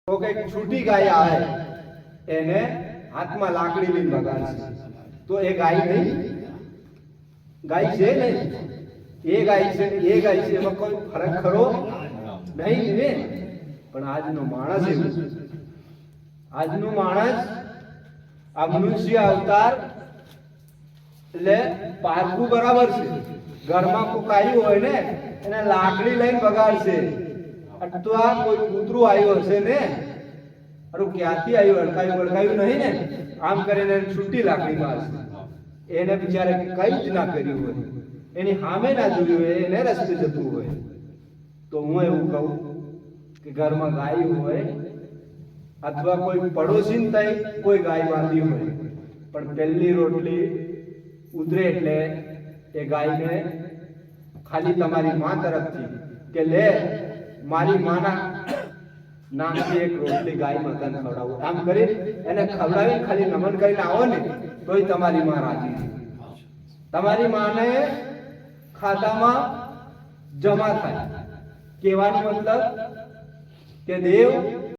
તો કઈક છૂટી ગાય આવે એને હાથમાં લાકડી લઈને બગાડશે તો એ ગાય નહીં, ગાય છે ને, એ ગાય છે, એ ગાય છે, એમાં કોઈ ફરક ખરો નહીં ને. પણ આજનો માણસ એવું, આજનો માણસ આ મનુષ્ય અવતાર એટલે પારકું બરાબર છે. ઘરમાં કોક આવ્યું હોય ને એને લાકડી લઈને બગાડશે. અથવા કોઈ કૂતરું આવ્યું હશે ને, અરે ક્યાંથી આવ્યું, અડકાયું નહીં ને, આમ કરીને છૂટી લાકડી મારશે. એને બિચારે કઈ જ ના કર્યું હોય, એની સામે ના જોયું હોય, એને રસ્તે જતું હોય. તો હું એવું કહું કે ઘરમાં ગાય હોય અથવા કોઈ પડોશી તઈ કોઈ ગાય બાંધી હોય, પણ પહેલી રોટલી ઉતરે એટલે એ ગાયને ખાલી તમારી માં તરફથી કે લે મારી માના નામથી એક રોટલી ગાય માતાને ખવડાવો, આમ કરી એને ખવડાવી ખાલી નમન કરીને આવો ને તોય તમારી માં રાજી છે. તમારી માને ખાતામાં જમા થાય. કહેવાનો મતલબ કે દેવ